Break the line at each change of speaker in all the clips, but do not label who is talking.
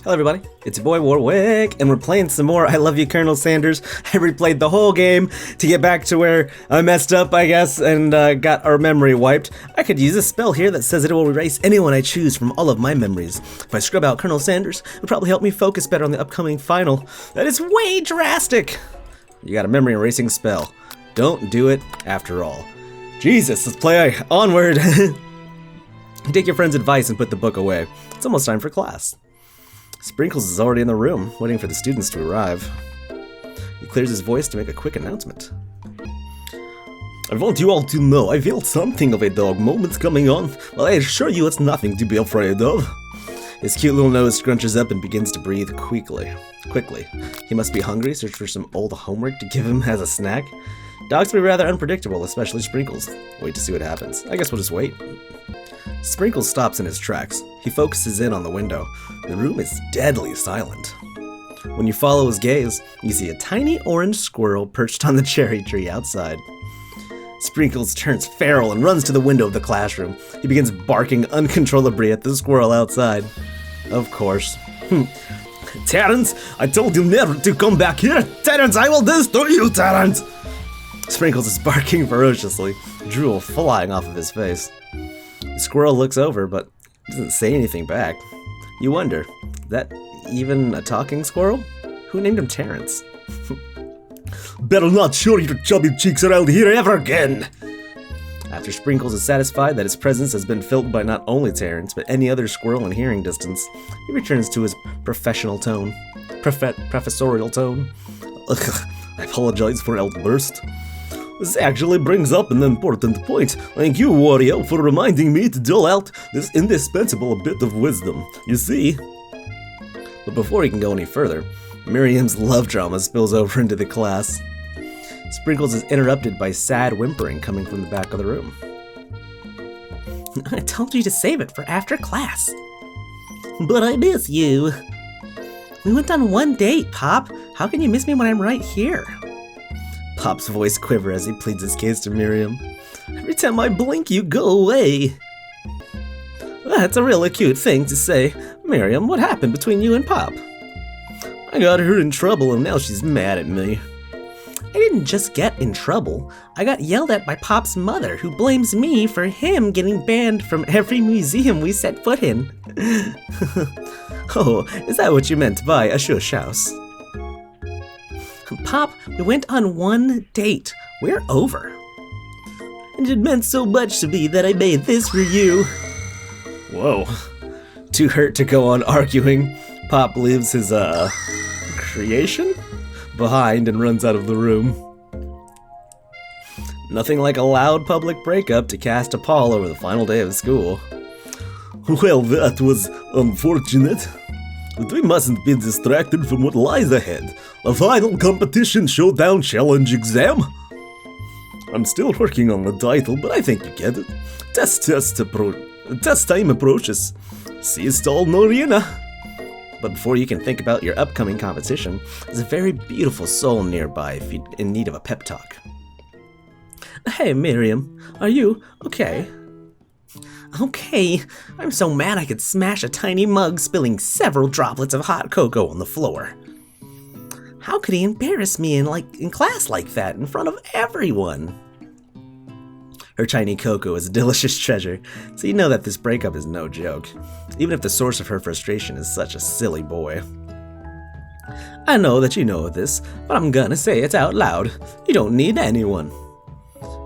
Hello everybody, it's your boy Warwick, and we're playing some more I Love You Colonel Sanders. I replayed the whole game to get back to where I messed up, I guess, and got our memory wiped. I could use a spell here that says it will erase anyone I choose from all of my memories. If I scrub out Colonel Sanders, it would probably help me focus better on the upcoming final. That is way drastic! You got a memory erasing spell. Don't do it after all. Jesus, let's play onward! Take your friend's advice and put the book away. It's almost time for class. Sprinkles is already in the room, waiting for the students to arrive. He clears his voice to make a quick announcement. I want you all to know I feel something of a dog moment coming on. Well, I assure you it's nothing to be afraid of. His cute little nose scrunches up and begins to breathe quickly. He must be hungry, search for some old homework to give him as a snack. Dogs can be rather unpredictable, especially Sprinkles. Wait to see what happens. I guess we'll just wait. Sprinkles stops in his tracks. He focuses in on the window. The room is deadly silent. When you follow his gaze, you see a tiny orange squirrel perched on the cherry tree outside. Sprinkles turns feral and runs to the window of the classroom. He begins barking uncontrollably at the squirrel outside. Of course. Terrence, I told you never to come back here! Terrence, I will destroy you, Terrence! Sprinkles is barking ferociously, drool flying off of his face. The squirrel looks over, but doesn't say anything back. You wonder, is that even a talking squirrel? Who named him Terrence? Better not show your chubby cheeks around here ever again! After Sprinkles is satisfied that his presence has been felt by not only Terrence, but any other squirrel in hearing distance, he returns to his professional tone. Professorial tone. Ugh, I apologize for outburst. This actually brings up an important point. Thank you, Wario, for reminding me to dole out this indispensable bit of wisdom. You see? But before he can go any further, Miriam's love drama spills over into the class. Sprinkles is interrupted by sad whimpering coming from the back of the room. I told you to save it for after class. But I miss you. We went on one date, Pop. How can you miss me when I'm right here? Pop's voice quivers as he pleads his case to Miriam. Every time I blink, you go away. That's a really cute thing to say. Miriam, what happened between you and Pop? I got her in trouble and now she's mad at me. I didn't just get in trouble. I got yelled at by Pop's mother, who blames me for him getting banned from every museum we set foot in. Oh, is that what you meant by a shush house? Pop, we went on one date. We're over. And it meant so much to me that I made this for you. Whoa. Too hurt to go on arguing, Pop leaves his, creation behind and runs out of the room. Nothing like a loud public breakup to cast a pall over the final day of school. Well, that was unfortunate. But we mustn't be distracted from what lies ahead. A final competition showdown challenge exam. I'm still working on the title, but I think you get it. Test time approaches. See you stall Norina. But before you can think about your upcoming competition, there's a very beautiful soul nearby if you're in need of a pep talk. Hey Miriam, are you okay? Okay, I'm so mad I could smash a tiny mug, spilling several droplets of hot cocoa on the floor. How could he embarrass me in class like that in front of everyone? Her tiny cocoa is a delicious treasure, so you know that this breakup is no joke, even if the source of her frustration is such a silly boy. I know that you know this, but I'm gonna say it out loud. You don't need anyone.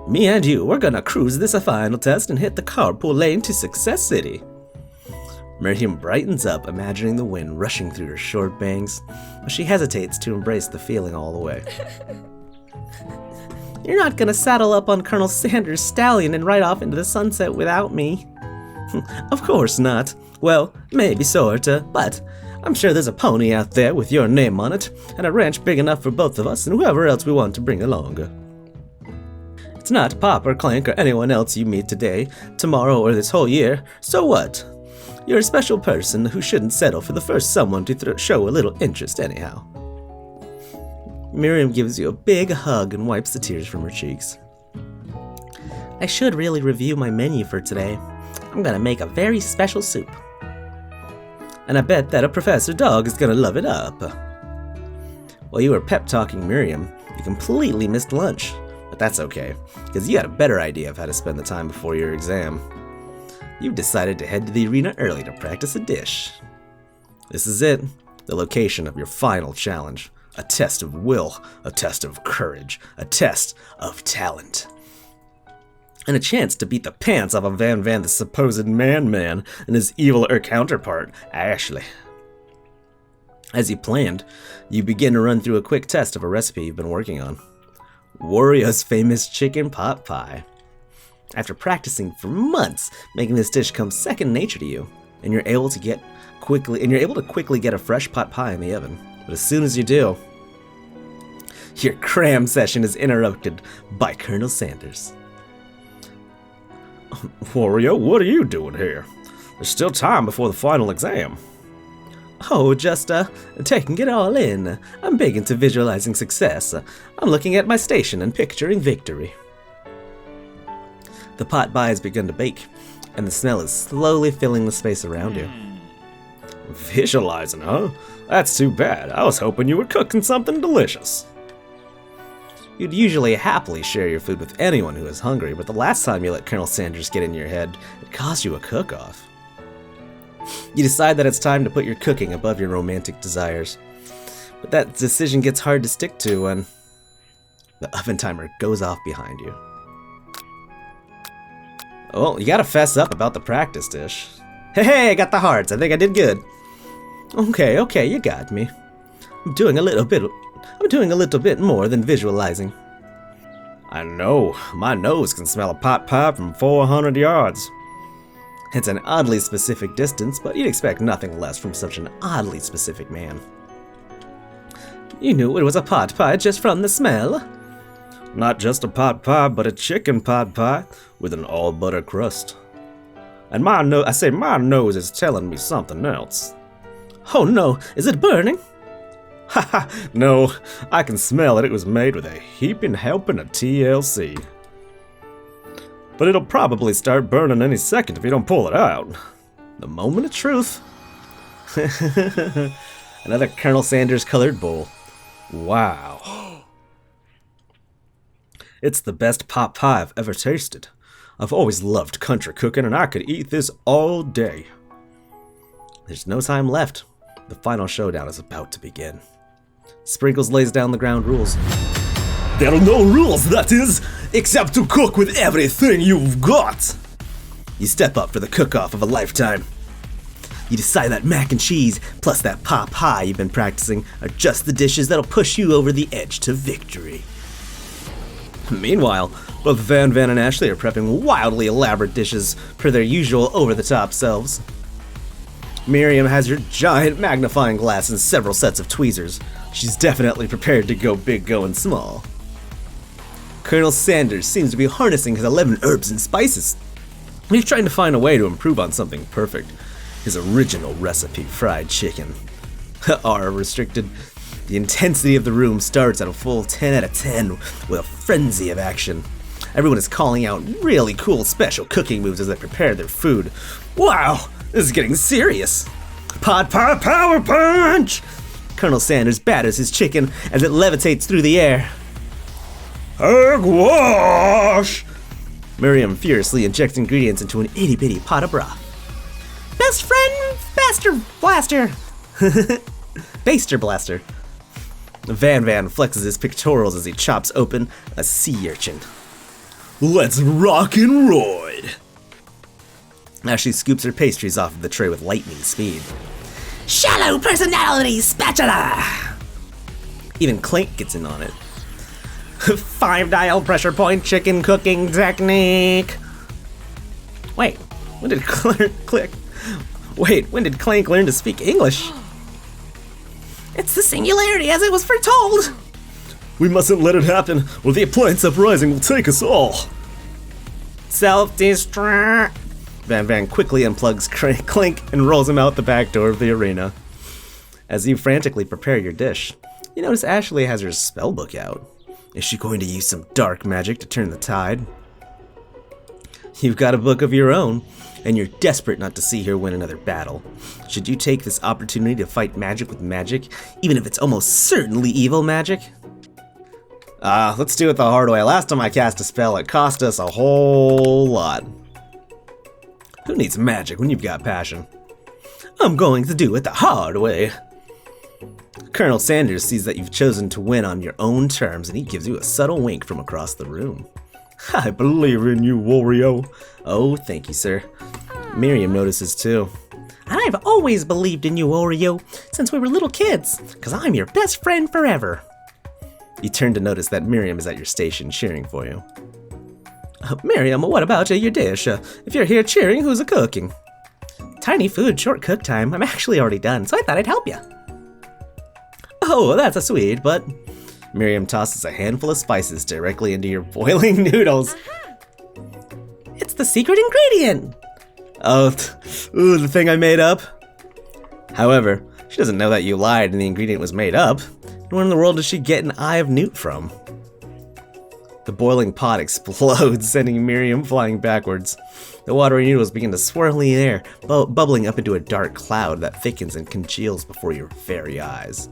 Me and you, we're gonna cruise this final test and hit the carpool lane to Success City. Miriam brightens up, imagining the wind rushing through her short bangs, but she hesitates to embrace the feeling all the way. You're not gonna saddle up on Colonel Sanders' stallion and ride off into the sunset without me. Of course not. Well, maybe sorta, but I'm sure there's a pony out there with your name on it, and a ranch big enough for both of us and whoever else we want to bring along. It's not Pop or Clank or anyone else you meet today, tomorrow, or this whole year, so what? You're a special person who shouldn't settle for the first someone to show a little interest anyhow. Miriam gives you a big hug and wipes the tears from her cheeks. I should really review my menu for today. I'm gonna make a very special soup. And I bet that a professor dog is gonna love it up. While you were pep-talking Miriam, you completely missed lunch. But that's okay, because you had a better idea of how to spend the time before your exam. You've decided to head to the arena early to practice a dish. This is it, the location of your final challenge. A test of will, a test of courage, a test of talent. And a chance to beat the pants off of Van Van, the supposed man-man, and his eviler counterpart, Ashley. As you planned, you begin to run through a quick test of a recipe you've been working on. Wario's famous chicken pot pie. After practicing for months, making this dish come second nature to you, and you're able to quickly get a fresh pot pie in the oven. But as soon as you do, your cram session is interrupted by Colonel Sanders.
Wario, what are you doing here? There's still time before the final exam.
Oh, just, taking it all in. I'm big into visualizing success. I'm looking at my station and picturing victory. The pot pie has begun to bake, and the smell is slowly filling the space around you.
Visualizing, huh? That's too bad. I was hoping you were cooking something delicious.
You'd usually happily share your food with anyone who is hungry, but the last time you let Colonel Sanders get in your head, it caused you a cook-off. You decide that it's time to put your cooking above your romantic desires. But that decision gets hard to stick to when the oven timer goes off behind you. Well, you gotta fess up about the practice dish. Hey, I got the hearts. I think I did good. Okay, you got me. I'm doing a little bit more than visualizing.
I know. My nose can smell a pot pie from 400 yards.
It's an oddly specific distance, but you'd expect nothing less from such an oddly specific man. You knew it was a pot pie just from the smell?
Not just a pot pie, but a chicken pot pie with an all-butter crust. And my nose is telling me something else.
Oh no, is it burning?
Haha, no, I can smell that it was made with a heaping helping of TLC. But it'll probably start burning any second if you don't pull it out.
The moment of truth. Another Colonel Sanders colored bowl.
Wow. It's the best pot pie I've ever tasted. I've always loved country cooking and I could eat this all day.
There's no time left. The final showdown is about to begin. Sprinkles lays down the ground rules.
There are no rules, that is, except to cook with everything you've got.
You step up for the cook-off of a lifetime. You decide that mac and cheese plus that pot pie you've been practicing are just the dishes that'll push you over the edge to victory. Meanwhile, both Van Van and Ashley are prepping wildly elaborate dishes per their usual over-the-top selves. Miriam has your giant magnifying glass and several sets of tweezers. She's definitely prepared to go big going small. Colonel Sanders seems to be harnessing his 11 herbs and spices. He's trying to find a way to improve on something perfect. His original recipe fried chicken. R restricted. The intensity of the room starts at a full 10 out of 10 with a frenzy of action. Everyone is calling out really cool special cooking moves as they prepare their food. Wow, this is getting serious. Pot pie power punch! Colonel Sanders batters his chicken as it levitates through the air.
Egg wash!
Miriam furiously injects ingredients into an itty-bitty pot of broth. Best friend, Blaster! Baster Blaster. Van Van flexes his pectorals as he chops open a sea urchin.
Let's rock and roid!
Ashley scoops her pastries off of the tray with lightning speed. Shallow personality spatula! Even Clank gets in on it. 5-dial pressure point chicken cooking technique. Wait, when did Clank learn to speak English? It's the singularity as it was foretold.
We mustn't let it happen, or the appliance uprising will take us all.
Self-destruct. Van Van quickly unplugs Clank and rolls him out the back door of the arena. As you frantically prepare your dish, you notice Ashley has her spellbook out. Is she going to use some dark magic to turn the tide? You've got a book of your own, and you're desperate not to see her win another battle. Should you take this opportunity to fight magic with magic, even if it's almost certainly evil magic? Let's do it the hard way. Last time I cast a spell, it cost us a whole lot. Who needs magic when you've got passion? I'm going to do it the hard way. Colonel Sanders sees that you've chosen to win on your own terms, and he gives you a subtle wink from across the room. I believe in you, Wario. Oh, thank you, sir. Miriam notices too. I've always believed in you, Oreo, since we were little kids, because I'm your best friend forever. You turn to notice that Miriam is at your station cheering for you. Miriam, what about your dish? If you're here cheering, who's cooking? Tiny food, short cook time. I'm actually already done, so I thought I'd help you. Oh, that's a sweet, but... Miriam tosses a handful of spices directly into your boiling noodles. It's the secret ingredient! Oh, the thing I made up? However, she doesn't know that you lied and the ingredient was made up. Where in the world does she get an Eye of Newt from? The boiling pot explodes, sending Miriam flying backwards. The watery noodles begin to swirl in the air, bubbling up into a dark cloud that thickens and congeals before your very eyes.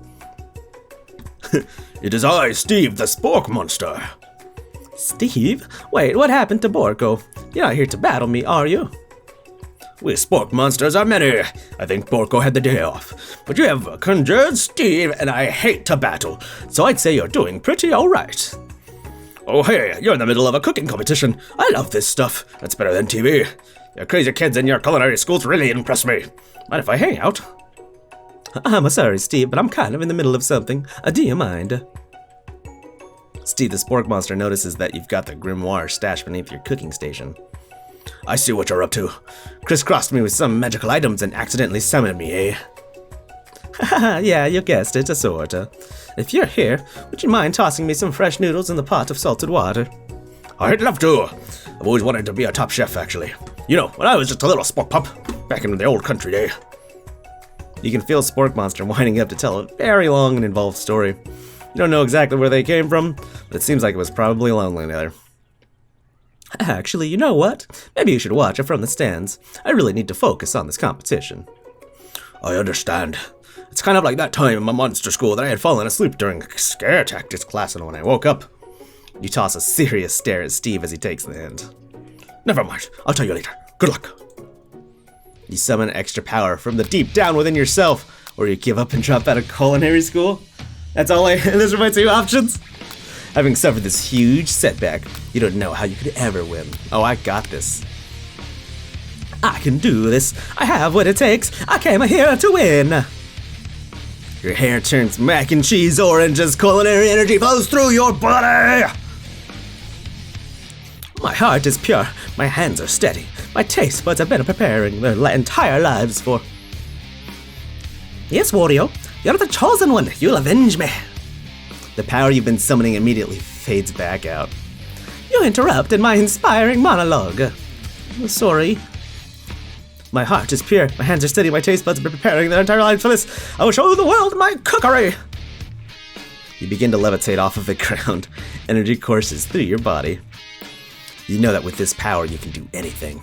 It is I, Steve, the Spork Monster.
Steve? Wait, what happened to Borko? You're not here to battle me, are you?
We Spork Monsters are many. I think Borko had the day off. But you have conjured Steve, and I hate to battle, so I'd say you're doing pretty alright. Oh hey, you're in the middle of a cooking competition. I love this stuff. It's better than TV. Your crazy kids in your culinary schools really impress me. Mind if I hang out?
I'm sorry, Steve, but I'm kind of in the middle of something. Do you mind? Steve the Spork Monster notices that you've got the grimoire stashed beneath your cooking station.
I see what you're up to. Crisscrossed me with some magical items and accidentally summoned me, eh?
Yeah, you guessed it, a sort. If you're here, would you mind tossing me some fresh noodles in the pot of salted water?
I'd love to. I've always wanted to be a top chef, actually. You know, when I was just a little spork pup, back in the old country day.
You can feel Spork Monster winding up to tell a very long and involved story. You don't know exactly where they came from, but it seems like it was probably lonely there. Actually, you know what? Maybe you should watch it from the stands. I really need to focus on this competition.
I understand. It's kind of like that time in my monster school that I had fallen asleep during scare tactics class, and when I woke up...
You toss a serious stare at Steve as he takes the hint.
Never mind. I'll tell you later. Good luck.
You summon extra power from the deep down within yourself, or you give up and drop out of culinary school. Those are my two options. Having suffered this huge setback, you don't know how you could ever win. Oh, I got this. I can do this. I have what it takes. I came here to win. Your hair turns mac and cheese orange as culinary energy flows through your body. My heart is pure. My hands are steady. My taste buds have been preparing their entire lives for. Yes, Wario, you're the chosen one. You'll avenge me. The power you've been summoning immediately fades back out. You interrupted my inspiring monologue. Sorry. My heart is pure, my hands are steady, my taste buds are preparing their entire lives for this. I will show the world my cookery! You begin to levitate off of the ground. Energy courses through your body. You know that with this power you can do anything.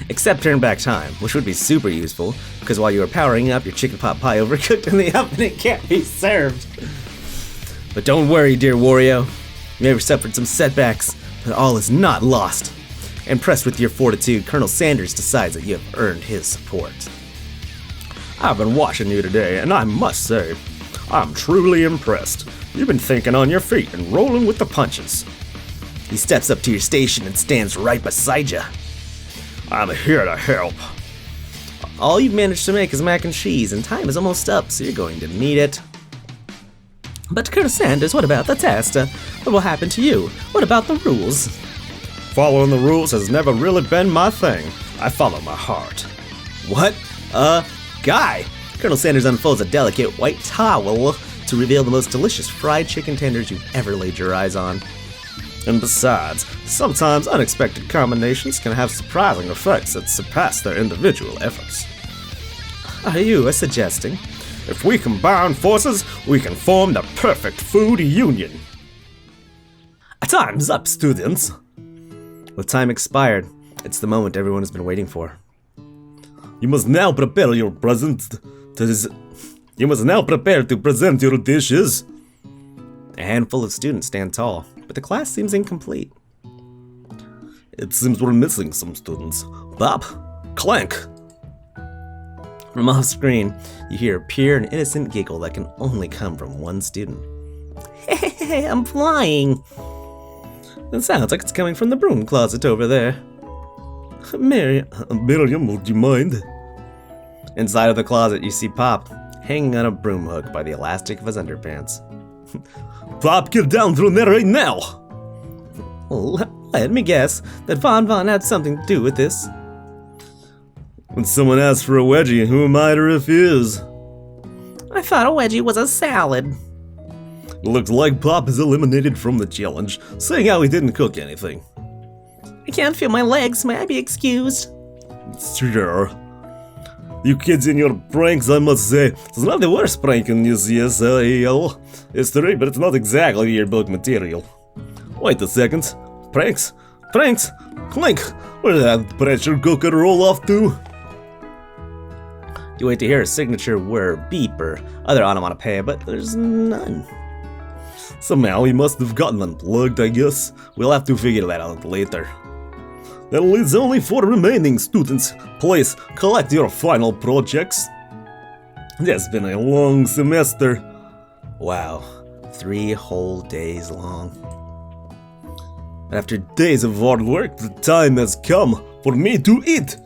Except turn back time, which would be super useful, because while you were powering up, your chicken pot pie overcooked in the oven and it can't be served. But don't worry, dear Wario. You may have suffered some setbacks, but all is not lost. Impressed with your fortitude, Colonel Sanders decides that you have earned his support.
I've been watching you today, and I must say, I'm truly impressed. You've been thinking on your feet and rolling with the punches.
He steps up to your station and stands right beside you.
I'm here to help.
All you've managed to make is mac and cheese, and time is almost up, so you're going to need it. But Colonel Sanders, what about the test? What will happen to you? What about the rules?
Following the rules has never really been my thing. I follow my heart.
What? Guy! Colonel Sanders unfolds a delicate white towel to reveal the most delicious fried chicken tenders you've ever laid your eyes on.
And besides, sometimes unexpected combinations can have surprising effects that surpass their individual efforts.
Are you suggesting?
If we combine forces, we can form the perfect food union.
Time's up, students. With time expired, it's the moment everyone has been waiting for.
You must now prepare your present. You must now prepare to present your dishes.
A handful of students stand tall, but the class seems incomplete.
It seems we're missing some students. Bop! Clank!
From off screen, you hear a pure and innocent giggle that can only come from one student. Hey, I'm flying! It sounds like it's coming from the broom closet over there.
Miriam, would you mind?
Inside of the closet, you see Pop hanging on a broom hook by the elastic of his underpants.
Pop, get down from there right now!
Let me guess that Von had something to do with this.
When someone asks for a wedgie, who am I to refuse?
I thought a wedgie was a salad.
Looks like Pop is eliminated from the challenge, saying how he didn't cook anything.
I can't feel my legs, may I be excused?
Sure. You kids and your pranks, I must say, it's not the worst prank in this UCSL history, but it's not exactly yearbook material. Wait a second. Pranks? Pranks? Clink! Where did that pressure cooker roll off to?
You wait to hear a signature word, beep, or other onomatopoeia, but there's none.
Somehow he must have gotten unplugged, I guess. We'll have to figure that out later. That leaves only 4 remaining students. Please, collect your final projects. It has been a long semester.
Wow, 3 whole days long.
After days of hard work, the time has come for me to eat.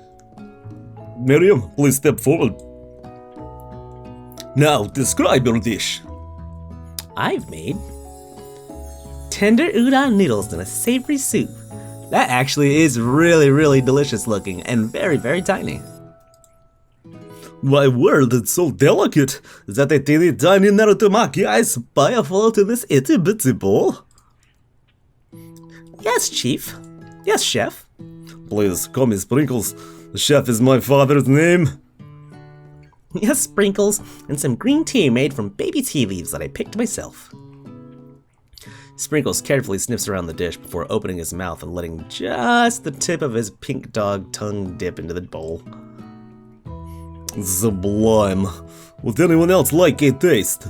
Miriam, please step forward. Now, describe your dish.
I've made tender udon noodles in a savory soup. That actually is really delicious looking and very tiny.
My word, it's so delicate. Is that a teeny tiny Narutomaki I spy afloat in this itty bitty bowl?
Yes, Chief. Yes, Chef.
Please, call me Sprinkles. The chef is my father's name.
Yes, Sprinkles, and some green tea made from baby tea leaves that I picked myself. Sprinkles carefully sniffs around the dish before opening his mouth and letting just the tip of his pink dog tongue dip into the bowl.
Sublime. Would anyone else like a taste?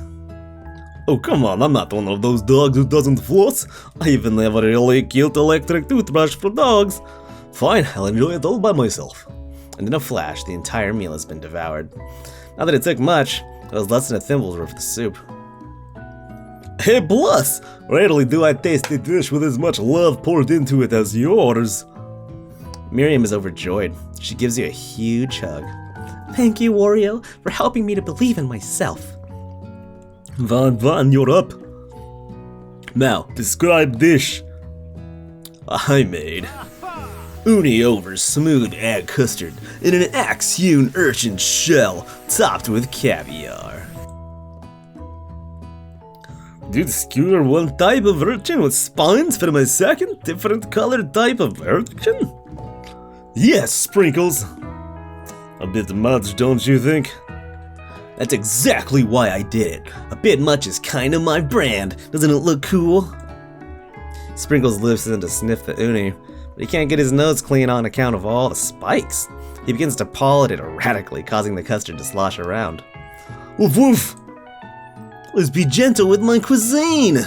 Oh, come on, I'm not one of those dogs who doesn't floss. I even have a really cute electric toothbrush for dogs. Fine, I'll enjoy it all by myself.
And in a flash, the entire meal has been devoured. Not that it took much, it was less than a thimble's worth of soup.
Hey, plus! Rarely do I taste a dish with as much love poured into it as yours.
Miriam is overjoyed. She gives you a huge hug. Thank you, Wario, for helping me to believe in myself.
Van, you're up. Now, describe dish. I made uni over smooth egg custard in an axe-hewn urchin shell topped with caviar. Did you skewer one type of urchin with spines from a second, different colored type of urchin? Yes, Sprinkles. A bit much, don't you think?
That's exactly why I did it. A bit much is kinda my brand. Doesn't it look cool? Sprinkles lifts in to sniff the uni, but he can't get his nose clean on account of all the spikes. He begins to paw at it erratically, causing the custard to slosh around.
Woof woof!
Let's be gentle with my cuisine!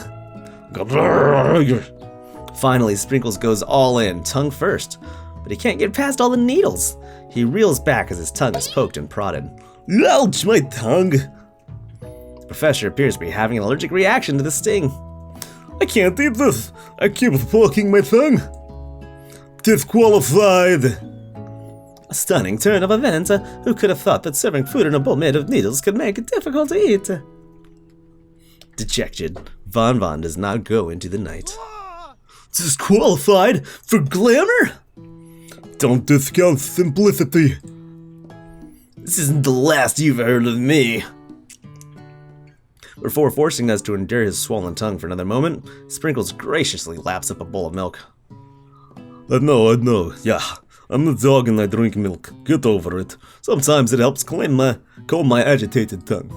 Finally, Sprinkles goes all in, tongue first, but he can't get past all the needles. He reels back as his tongue is poked and prodded.
Ouch, my tongue!
The professor appears to be having an allergic reaction to the sting.
I can't eat this! I keep poking my tongue! Disqualified!
A stunning turn of events. Who could have thought that serving food in a bowl made of needles could make it difficult to eat? Dejected, Von does not go into the night.
Disqualified? For glamour? Don't discount simplicity.
This isn't the last you've heard of me. Before forcing us to endure his swollen tongue for another moment, Sprinkles graciously laps up a bowl of milk.
I know, yeah. I'm a dog and I drink milk. Get over it. Sometimes it helps calm my agitated tongue.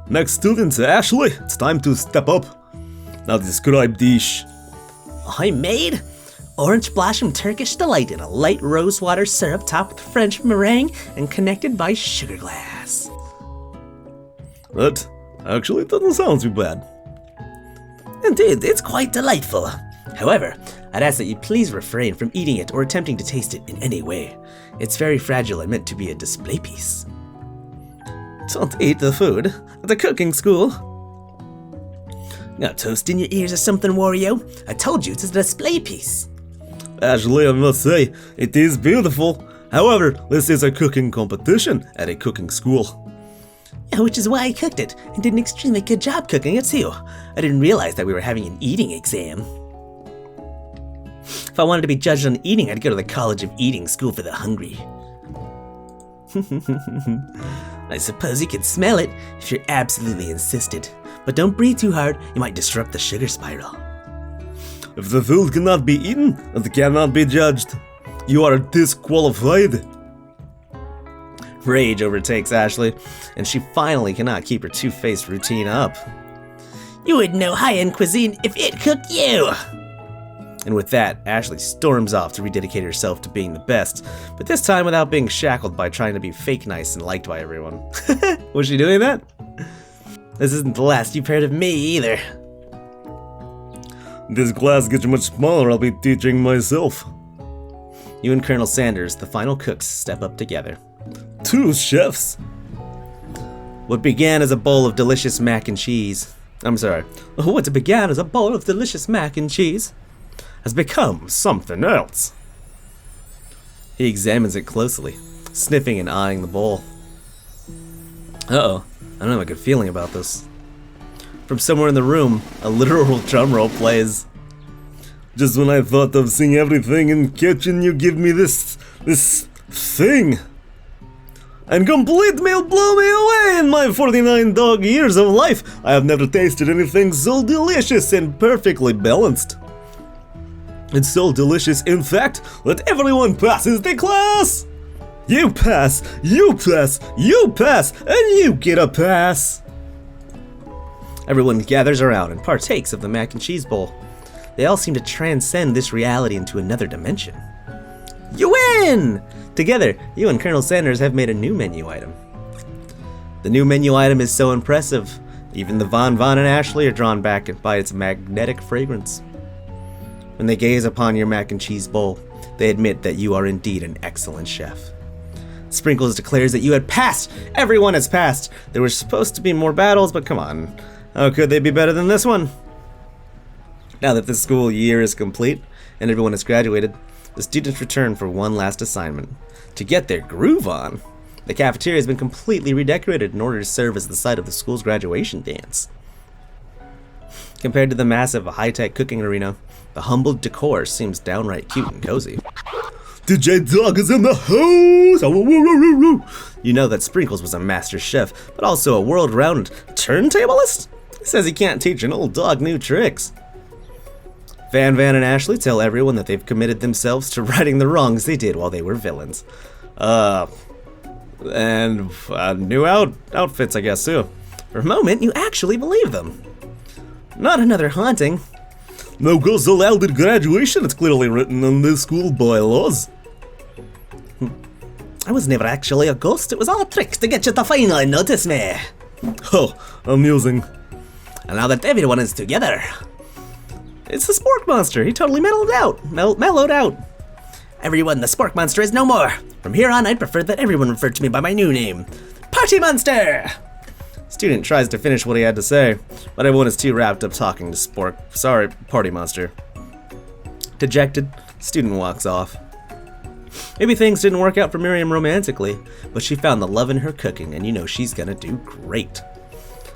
Next student, Ashley, it's time to step up. Now describe dish.
I made Orange blossom Turkish delight in a light rosewater syrup topped with French meringue and connected by sugar glass.
That actually doesn't sound too bad.
Indeed, it's quite delightful. However, I'd ask that you please refrain from eating it or attempting to taste it in any way. It's very fragile and meant to be a display piece.
Don't eat the food at the cooking school.
Now, toast in your ears or something, Wario. I told you it's a display piece.
Actually, I must say, it is beautiful. However, this is a cooking competition at a cooking school.
Yeah, which is why I cooked it and did an extremely good job cooking it too. I didn't realize that we were having an eating exam. If I wanted to be judged on eating, I'd go to the College of Eating School for the Hungry. I suppose you could smell it if you're absolutely insisted. But don't breathe too hard, you might disrupt the sugar spiral.
If the food cannot be eaten, it cannot be judged. You are disqualified.
Rage overtakes Ashley, and she finally cannot keep her two-faced routine up. You wouldn't know high-end cuisine if it cooked you! And with that, Ashley storms off to rededicate herself to being the best, but this time without being shackled by trying to be fake nice and liked by everyone. Was she doing that? This isn't the last you've heard of me either.
This class gets much smaller, I'll be teaching myself.
You and Colonel Sanders, the final cooks, step up together.
2 chefs.
What began as a bowl of delicious mac and cheese. What began as a bowl of delicious mac and cheese has become something else. He examines it closely, sniffing and eyeing the bowl. Uh-oh, I don't have a good feeling about this. From somewhere in the room, a literal drumroll plays.
Just when I thought of seeing everything in kitchen, you give me this thing. And complete meal blow me away in my 49 dog years of life. I have never tasted anything so delicious and perfectly balanced. It's so delicious, in fact, that everyone passes the class. You pass, you pass, you pass, and you get a pass.
Everyone gathers around and partakes of the mac and cheese bowl. They all seem to transcend this reality into another dimension. You win! Together, you and Colonel Sanders have made a new menu item. The new menu item is so impressive, even the Von and Ashley are drawn back by its magnetic fragrance. When they gaze upon your mac and cheese bowl, they admit that you are indeed an excellent chef. Sprinkles declares that you had passed! Everyone has passed! There were supposed to be more battles, but come on. How could they be better than this one? Now that the school year is complete and everyone has graduated, the students return for one last assignment. To get their groove on, the cafeteria has been completely redecorated in order to serve as the site of the school's graduation dance. Compared to the massive high-tech cooking arena, the humble decor seems downright cute and cozy.
DJ Dog is in the house!
You know that Sprinkles was a master chef, but also a world-renowned turntablist? He says he can't teach an old dog new tricks. Van and Ashley tell everyone that they've committed themselves to righting the wrongs they did while they were villains. And new outfits, I guess, too. For a moment, you actually believe them. Not another haunting.
No goes allowed at graduation, it's clearly written in the school bylaws.
I was never actually a ghost, it was all tricks to get you to finally notice me.
Oh, amusing.
And now that everyone is together, it's the Spork Monster. He totally mellowed out. Everyone, the Spork Monster is no more. From here on, I'd prefer that everyone refer to me by my new name, Party Monster. Student tries to finish what he had to say, but everyone is too wrapped up talking to Spork. Sorry, Party Monster. Dejected, student walks off. Maybe things didn't work out for Miriam romantically, but she found the love in her cooking, and you know she's gonna do great.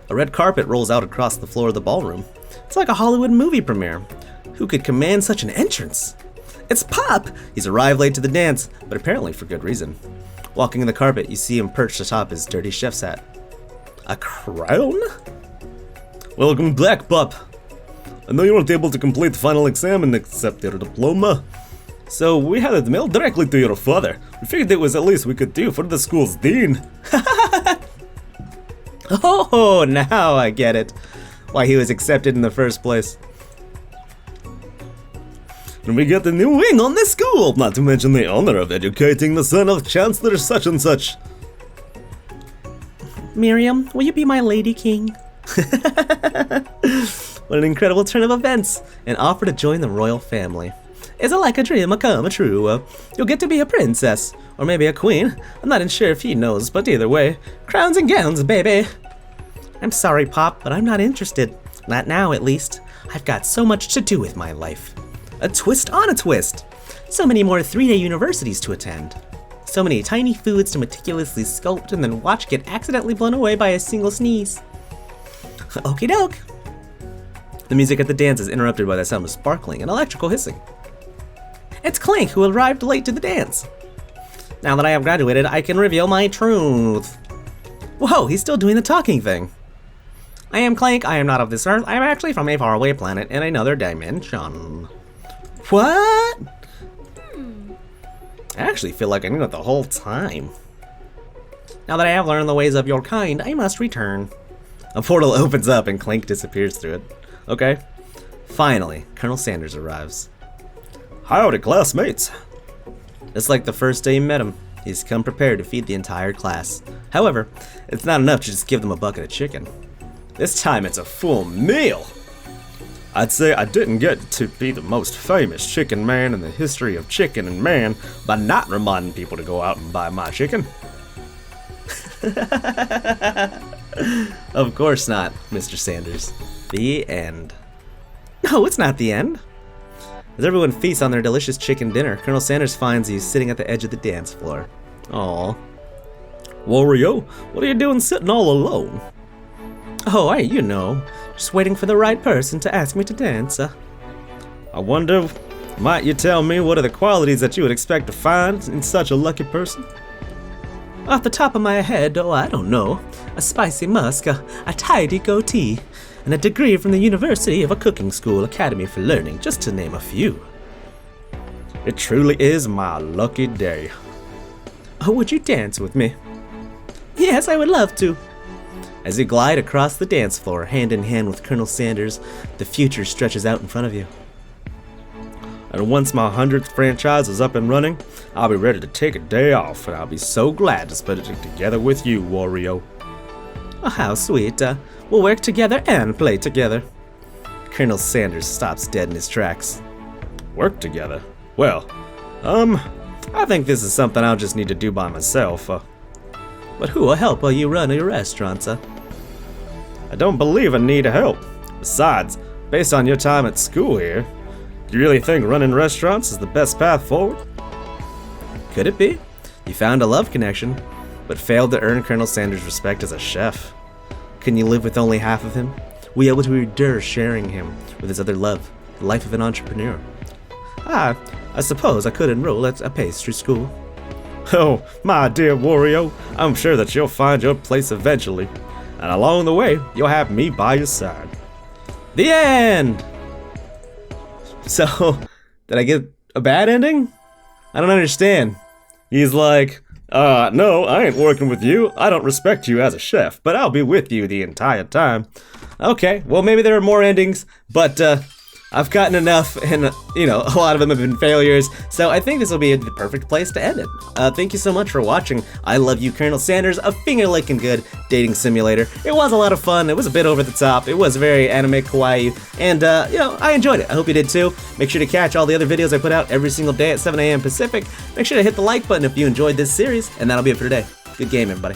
A red carpet rolls out across the floor of the ballroom. It's like a Hollywood movie premiere. Who could command such an entrance? It's Pop! He's arrived late to the dance, but apparently for good reason. Walking the carpet, you see him perched atop his dirty chef's hat. A crown?
Welcome back, Pop. I know you weren't able to complete the final exam and accept your diploma, so we had it mailed directly to your father. We figured it was the least we could do for the school's dean.
Oh, now I get it. Why he was accepted in the first place. and we get the new wing on this school, not to mention the honor of educating the son of Chancellor such and such.
Miriam, will you be my lady king?
What an incredible turn of events! An offer to join the royal family. Is it like a dream come true? You'll get to be a princess, or maybe a queen. I'm not sure if he knows, but either way, crowns and gowns, baby.
I'm sorry, Pop, but I'm not interested. Not now, at least. I've got so much to do with my life.
A twist on a twist.
So many more 3-day universities to attend. So many tiny foods to meticulously sculpt and then watch get accidentally blown away by a single sneeze.
Okie doke. The music at the dance is interrupted by the sound of sparkling and electrical hissing.
It's Clink, who arrived late to the dance. Now that I have graduated, I can reveal my truth.
Whoa, he's still doing the talking thing.
I am Clank, I am not of this earth, I am actually from a faraway planet in another dimension.
What? I actually feel like I knew it the whole time.
Now that I have learned the ways of your kind, I must return.
A portal opens up and Clank disappears through it. Okay. Finally, Colonel Sanders arrives. Howdy, classmates. It's like the first day you met him. He's come prepared to feed the entire class. However, it's not enough to just give them a bucket of chicken. This time it's a full meal. I'd say I didn't get to be the most famous chicken man in the history of chicken and man by not reminding people to go out and buy my chicken. Of course not, Mr. Sanders. The end.
No, it's not the end.
As everyone feasts on their delicious chicken dinner, Colonel Sanders finds you sitting at the edge of the dance floor. Aww. Wario, what are you doing sitting all alone?
Oh, you know, just waiting for the right person to ask me to dance.
I wonder, might you tell me what are the qualities that you would expect to find in such a lucky person?
Off the top of my head, I don't know. A spicy musk, a tidy goatee, and a degree from the University of a Cooking School Academy for Learning, just to name a few.
It truly is my lucky day.
Oh, would you dance with me? Yes, I would love to.
As you glide across the dance floor, hand in hand with Colonel Sanders, the future stretches out in front of you. And once my 100th franchise is up and running, I'll be ready to take a day off, and I'll be so glad to spend it together with you, Wario.
Oh, how sweet. We'll work together and play together.
Colonel Sanders stops dead in his tracks. Work together? Well, I think this is something I'll just need to do by myself.
But who will help while you run your restaurants?
I don't believe I need help. Besides, based on your time at school here, do you really think running restaurants is the best path forward? Could it be? You found a love connection, but failed to earn Colonel Sanders' respect as a chef. Can you live with only half of him? Will you able to endure sharing him with his other love, the life of an entrepreneur?
I suppose I could enroll at a pastry school.
Oh, my dear Wario, I'm sure that you'll find your place eventually. And along the way, you'll have me by your side. The end! So, did I get a bad ending? I don't understand. He's like, no, I ain't working with you. I don't respect you as a chef, but I'll be with you the entire time. Okay, well maybe there are more endings, but I've gotten enough, and a lot of them have been failures, so I think this will be the perfect place to end it. Thank you so much for watching. I love you, Colonel Sanders, a finger-licking good dating simulator. It was a lot of fun. It was a bit over the top. It was very anime kawaii, and I enjoyed it. I hope you did too. Make sure to catch all the other videos I put out every single day at 7 a.m. Pacific. Make sure to hit the like button if you enjoyed this series, and that'll be it for today. Good game, everybody.